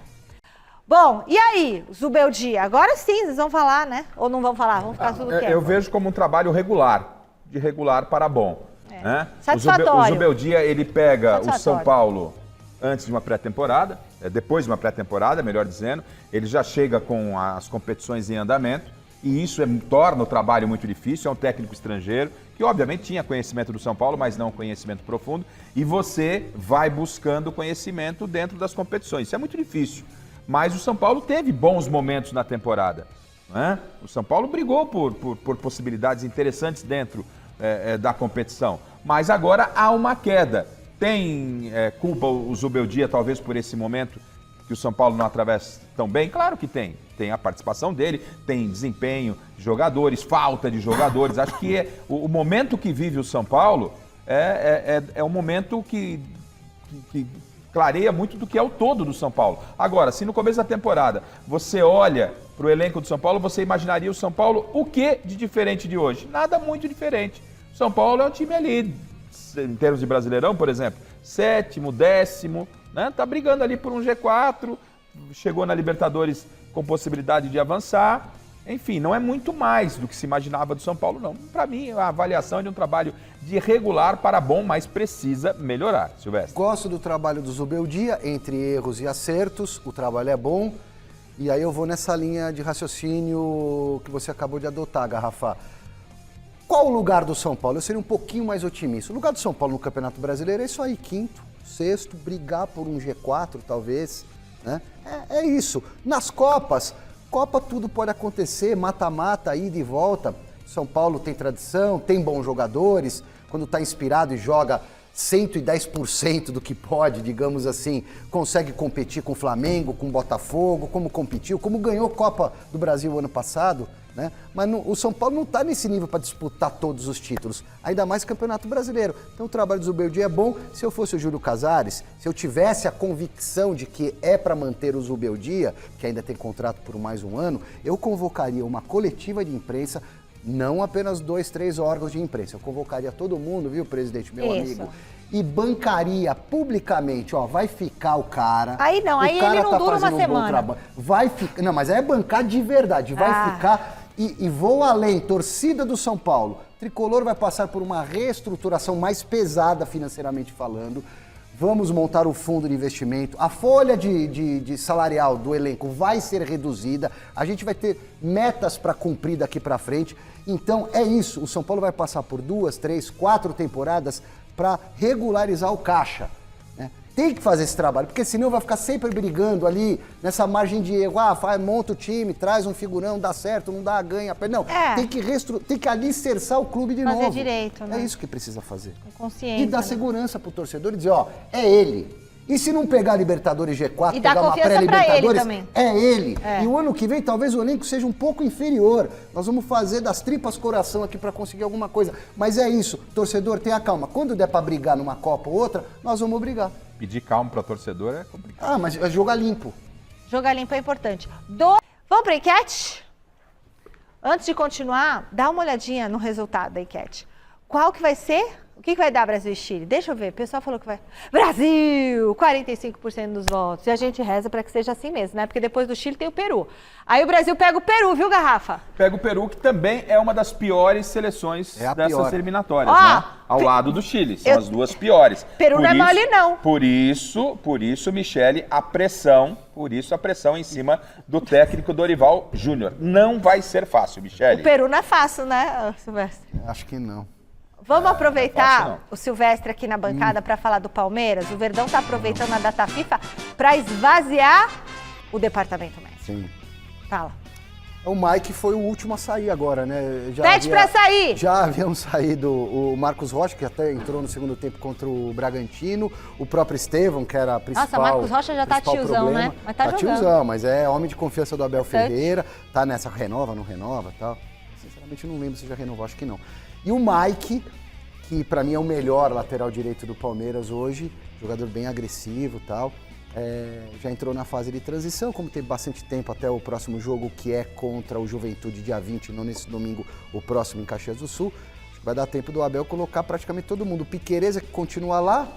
Bom, e aí, Zubeldia? Agora sim, vocês vão falar, né? Ou não vão falar? Vão ficar tudo quieto? Eu vejo como um trabalho regular, de regular para bom. Né? Satisfatório. O Zubeldia, ele pega o São Paulo antes de uma pré-temporada, depois de uma pré-temporada, melhor dizendo, ele já chega com as competições em andamento, e isso torna o trabalho muito difícil. É um técnico estrangeiro, que obviamente tinha conhecimento do São Paulo, mas não conhecimento profundo, e você vai buscando conhecimento dentro das competições. Isso é muito difícil. Mas o São Paulo teve bons momentos na temporada. Né? O São Paulo brigou por possibilidades interessantes dentro da competição. Mas agora há uma queda. Tem culpa o Zubeldia, talvez, por esse momento que o São Paulo não atravessa tão bem? Claro que tem. Tem a participação dele, tem desempenho de jogadores, falta de jogadores. Acho que o momento que vive o São Paulo é um momento que clareia muito do que é o todo do São Paulo. Agora, se no começo da temporada você olha para o elenco do São Paulo, você imaginaria o São Paulo o que de diferente de hoje? Nada muito diferente. O São Paulo é um time ali, em termos de Brasileirão, por exemplo, 7º, 10º, né? Tá brigando ali por um G4, chegou na Libertadores com possibilidade de avançar. Enfim, não é muito mais do que se imaginava do São Paulo, não. Para mim, a avaliação é de um trabalho de regular para bom, mas precisa melhorar. Silvestre. Gosto do trabalho do Zubeldia, entre erros e acertos, o trabalho é bom. E aí eu vou nessa linha de raciocínio que você acabou de adotar, Garrafa. Qual o lugar do São Paulo? Eu seria um pouquinho mais otimista. O lugar do São Paulo no Campeonato Brasileiro é isso aí, 5º, 6º, brigar por um G4 talvez, né? É isso. Nas Copas, Copa tudo pode acontecer, mata-mata, ida e volta. São Paulo tem tradição, tem bons jogadores, quando está inspirado e joga 110% do que pode, digamos assim, consegue competir com o Flamengo, com o Botafogo, como competiu, como ganhou Copa do Brasil ano passado, né? Mas o São Paulo não está nesse nível para disputar todos os títulos, ainda mais Campeonato Brasileiro. Então o trabalho do Zubeldia é bom. Se eu fosse o Júlio Casares, se eu tivesse a convicção de que é para manter o Zubeldia, que ainda tem contrato por mais um ano, eu convocaria uma coletiva de imprensa, não apenas 2, 3 órgãos de imprensa. Eu convocaria todo mundo, viu, presidente, meu amigo? E bancaria publicamente, ó, vai ficar o cara. Aí não, aí ele não dura uma semana. Vai ficar, não, mas aí é bancar de verdade, vai ficar. E vou além, torcida do São Paulo. Tricolor vai passar por uma reestruturação mais pesada financeiramente falando. Vamos montar o fundo de investimento. A folha de salarial do elenco vai ser reduzida. A gente vai ter metas para cumprir daqui para frente. Então é isso. O São Paulo vai passar por 2, 3, 4 temporadas para regularizar o caixa. Né? Tem que fazer esse trabalho, porque senão vai ficar sempre brigando ali nessa margem de erro. Monta o time, traz um figurão, dá certo, não dá, ganha. Não, tem que alicerçar o clube de novo. Fazer direito, né? É isso que precisa fazer. Com consciência. E dar segurança pro torcedor e dizer, ó, é ele. E se não pegar Libertadores G4, pegar uma pré-Libertadores, é ele. E o ano que vem talvez o elenco seja um pouco inferior. Nós vamos fazer das tripas coração aqui para conseguir alguma coisa. Mas é isso, torcedor, tenha calma. Quando der para brigar numa Copa ou outra, nós vamos brigar. Pedir calma para torcedor é complicado. Mas é jogar limpo. Jogar limpo é importante. Vamos para a enquete? Antes de continuar, dá uma olhadinha no resultado da enquete. Qual que vai ser? O que vai dar Brasil e Chile? Deixa eu ver. O pessoal falou que vai... Brasil! 45% dos votos. E a gente reza para que seja assim mesmo, né? Porque depois do Chile tem o Peru. Aí o Brasil pega o Peru, viu, Garrafa? Pega o Peru, que também é uma das piores seleções dessas eliminatórias, né? Ao lado do Chile. São as duas piores. Peru não é mole, não. Por isso, Michele, a pressão em cima do técnico Dorival Júnior. Não vai ser fácil, Michele. O Peru não é fácil, né, Silvestre? Acho que não. Vamos aproveitar o Silvestre aqui na bancada para falar do Palmeiras. O Verdão está aproveitando a data FIFA para esvaziar o departamento médico. Sim. Fala. O Mike foi o último a sair agora, né? Pede para sair! Já haviam saído o Marcos Rocha, que até entrou no segundo tempo contra o Bragantino, o próprio Estevão, que era a principal. Nossa, o Marcos Rocha já tá tiozão, problema. né? Mas tá jogando. Tiozão, mas é homem de confiança do Abel Ferreira, tá nessa renova, não renova e tal. Sinceramente, não lembro se já renovou, acho que não. E o Mike, que para mim é o melhor lateral direito do Palmeiras hoje, jogador bem agressivo e tal, já entrou na fase de transição, como tem bastante tempo até o próximo jogo, que é contra o Juventude, dia 20, não nesse domingo, o próximo em Caxias do Sul. Acho que vai dar tempo do Abel colocar praticamente todo mundo. O Piquerez, que continua lá,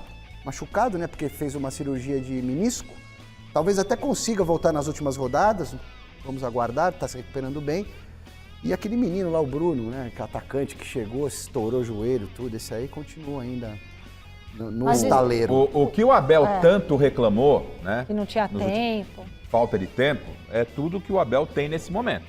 machucado, né, porque fez uma cirurgia de menisco. Talvez até consiga voltar nas últimas rodadas, vamos aguardar, está se recuperando bem. E aquele menino lá, o Bruno, né, que é atacante, que chegou, estourou o joelho, tudo, esse aí continua ainda no estaleiro. O que o Abel tanto reclamou, né? Que não tinha tempo. Falta de tempo, é tudo que o Abel tem nesse momento.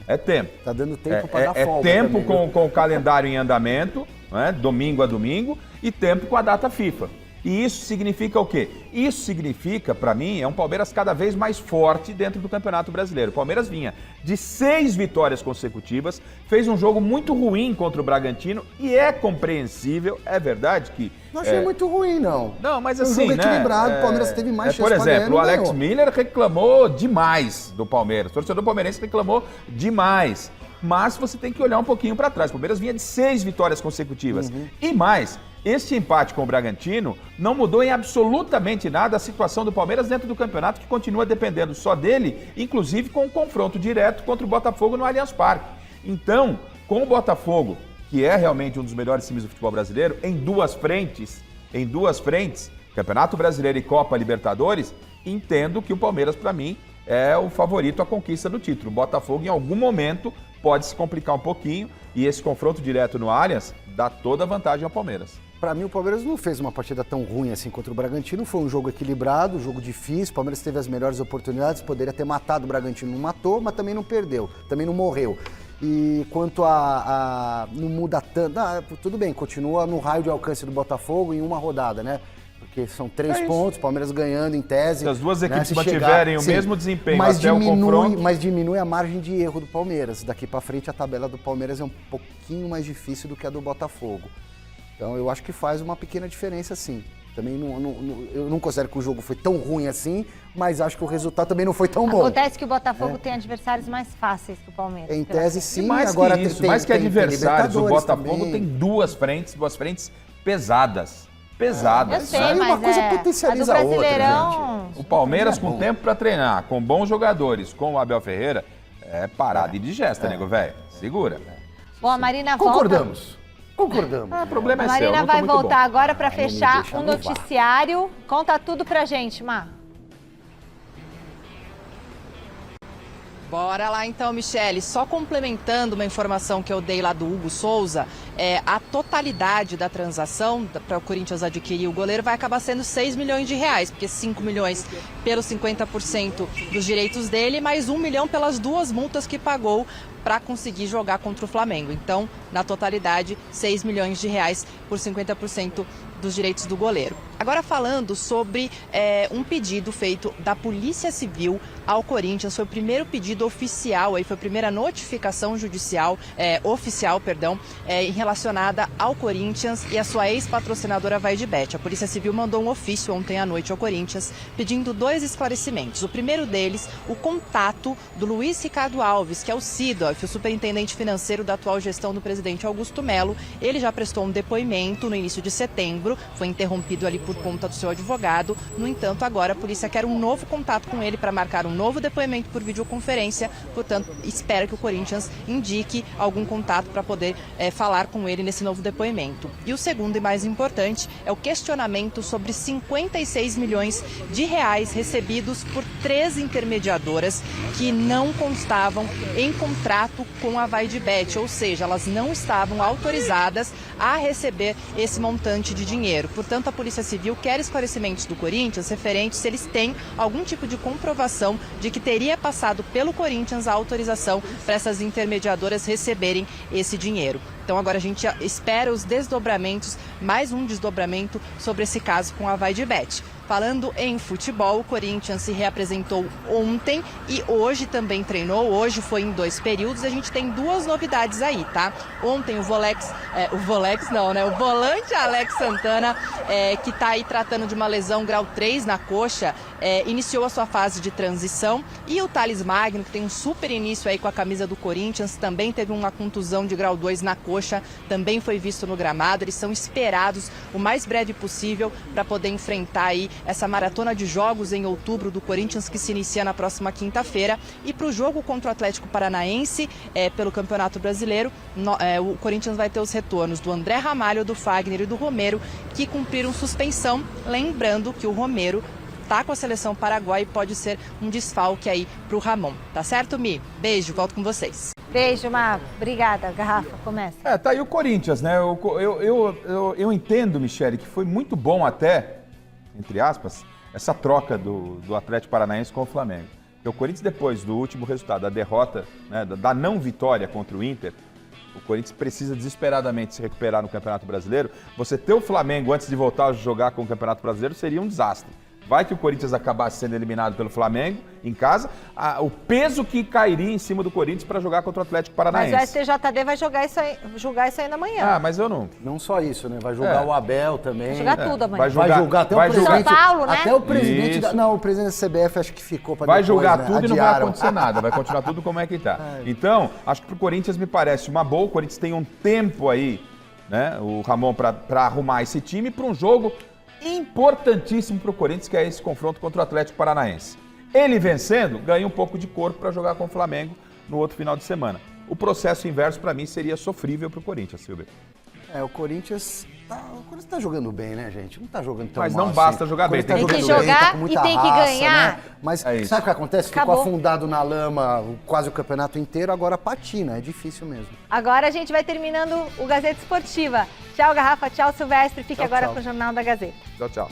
É tempo. Tá dando tempo para dar folga. É tempo também, com o calendário em andamento, né, domingo a domingo, e tempo com a data FIFA. E isso significa o quê? Isso significa, para mim, é um Palmeiras cada vez mais forte dentro do Campeonato Brasileiro. O Palmeiras vinha de 6 vitórias consecutivas, fez um jogo muito ruim contra o Bragantino e é compreensível, é verdade que... Não achei muito ruim, não. Não, mas um assim, jogo equilibrado, o Palmeiras teve mais chance por exemplo, ganhar, o Alex ganhou. Miller reclamou demais do Palmeiras. O torcedor palmeirense reclamou demais. Mas você tem que olhar um pouquinho para trás. O Palmeiras vinha de 6 vitórias consecutivas. E mais, este empate com o Bragantino não mudou em absolutamente nada a situação do Palmeiras dentro do campeonato, que continua dependendo só dele, inclusive com um confronto direto contra o Botafogo no Allianz Parque. Então, com o Botafogo que é realmente um dos melhores times do futebol brasileiro, em duas frentes, Campeonato Brasileiro e Copa Libertadores, entendo que o Palmeiras, para mim, é o favorito à conquista do título. O Botafogo, em algum momento, pode se complicar um pouquinho e esse confronto direto no Allianz dá toda a vantagem ao Palmeiras. Para mim, o Palmeiras não fez uma partida tão ruim assim contra o Bragantino. Foi um jogo equilibrado, um jogo difícil. O Palmeiras teve as melhores oportunidades, poderia ter matado o Bragantino, não matou, mas também não perdeu, também não morreu. E quanto não muda tanto, tudo bem, continua no raio de alcance do Botafogo em uma rodada, né? Porque são 3 pontos, Palmeiras ganhando em tese. Se as duas equipes mantiverem o mesmo desempenho até o confronto... Mas diminui a margem de erro do Palmeiras. Daqui para frente a tabela do Palmeiras é um pouquinho mais difícil do que a do Botafogo. Então eu acho que faz uma pequena diferença, sim. Também eu não considero que o jogo foi tão ruim assim, mas acho que o resultado também não foi tão bom. Acontece que o Botafogo tem adversários mais fáceis que o Palmeiras. Em tese, sim. E mais agora que isso, tem, mais que adversários, o Botafogo também. tem duas frentes pesadas. Pesadas. Eu sei, mas uma coisa potencializa a outra, Brasileirão... O Palmeiras, com tempo para treinar, com bons jogadores, com o Abel Ferreira, é parada e digesta, nego velho. Segura. Bom, a Marina volta... Concordamos. O problema é A seu. Marina não tô vai muito voltar bom. agora para Não me fechar deixa o no VAR. noticiário. Conta tudo pra gente, Mar. Bora lá então, Michele. Só complementando uma informação que eu dei lá do Hugo Souza, a totalidade da transação para o Corinthians adquirir o goleiro vai acabar sendo 6 milhões de reais, porque 5 milhões pelos 50% dos direitos dele, mais 1 milhão pelas 2 multas que pagou para conseguir jogar contra o Flamengo. Então, na totalidade, 6 milhões de reais por 50% dos direitos do goleiro. Agora falando sobre um pedido feito da Polícia Civil ao Corinthians, foi o primeiro pedido oficial, foi a primeira notificação judicial, oficial, relacionada ao Corinthians e a sua ex-patrocinadora Vaidebet. A Polícia Civil mandou um ofício ontem à noite ao Corinthians pedindo 2 esclarecimentos. O primeiro deles, o contato do Luiz Ricardo Alves, que é o Sidorf, o superintendente financeiro da atual gestão do presidente Augusto Melo. Ele já prestou um depoimento no início de setembro, foi interrompido ali por conta do seu advogado. No entanto, agora a polícia quer um novo contato com ele para marcar um novo depoimento por videoconferência. Portanto, espera que o Corinthians indique algum contato para poder falar com ele nesse novo depoimento. E o segundo e mais importante é o questionamento sobre 56 milhões de reais recebidos por 3 intermediadoras que não constavam em contrato com a Vaidebet, ou seja, elas não estavam autorizadas a receber esse montante de dinheiro. Portanto, a Polícia Civil quer esclarecimentos do Corinthians referentes se eles têm algum tipo de comprovação de que teria passado pelo Corinthians a autorização para essas intermediadoras receberem esse dinheiro. Então agora a gente espera os desdobramentos, mais um desdobramento sobre esse caso com a Vaidebet. Falando em futebol, o Corinthians se reapresentou ontem e hoje também treinou. Hoje foi em 2 períodos. A gente tem 2 novidades aí, tá? Ontem o volante Alex Santana, que está aí tratando de uma lesão grau 3 na coxa, iniciou a sua fase de transição. E o Thales Magno, que tem um super início aí com a camisa do Corinthians, também teve uma contusão de grau 2 na coxa, também foi visto no gramado. Eles são esperados o mais breve possível para poder enfrentar aí essa maratona de jogos em outubro do Corinthians, que se inicia na próxima quinta-feira. E para o jogo contra o Atlético Paranaense, pelo Campeonato Brasileiro, o Corinthians vai ter os retornos do André Ramalho, do Fagner e do Romero, que cumpriram suspensão. Lembrando que o Romero está com a seleção paraguaia e pode ser um desfalque aí para o Ramon. Tá certo, Mi? Beijo, volto com vocês. Beijo, Mar. Obrigada. Garrafa, começa. Tá aí o Corinthians, né? Eu entendo, Michele, que foi muito bom até, entre aspas, essa troca do Atlético Paranaense com o Flamengo. Porque o Corinthians, depois do último resultado, da derrota, né, da não vitória contra o Inter, o Corinthians precisa desesperadamente se recuperar no Campeonato Brasileiro. Você ter o Flamengo antes de voltar a jogar com o Campeonato Brasileiro seria um desastre. Vai que o Corinthians acabasse sendo eliminado pelo Flamengo em casa, o peso que cairia em cima do Corinthians para jogar contra o Atlético Paranaense. Mas o STJD vai julgar isso aí na manhã. Mas eu não. Não só isso, né? Vai julgar o Abel também. Vai julgar tudo amanhã. Vai julgar até o presidente. São Paulo, né? Até o presidente. O presidente da CBF acho que ficou para depois. Vai julgar tudo né? e não vai acontecer nada. Vai continuar tudo como é que tá. Então, acho que pro Corinthians me parece uma boa. O Corinthians tem um tempo aí, né? O Ramon para arrumar esse time para um jogo importantíssimo para o Corinthians, que é esse confronto contra o Atlético Paranaense. Ele vencendo, ganha um pouco de corpo para jogar com o Flamengo no outro final de semana. o processo inverso, para mim, seria sofrível para o Corinthians, Silvio. O Corinthians tá jogando bem, né, gente? Não tá jogando tão mal. Mas não basta assim. jogar bem, Tá tem que jogando bem, jogar tá com muita e tem que raça, ganhar. né? Mas É sabe o que acontece? Acabou. Ficou afundado na lama quase o campeonato inteiro, agora patina. É difícil mesmo. Agora a gente vai terminando o Gazeta Esportiva. Tchau, Garrafa. Tchau, Silvestre. Fique Tchau, agora tchau. com o Jornal da Gazeta. Tchau, tchau.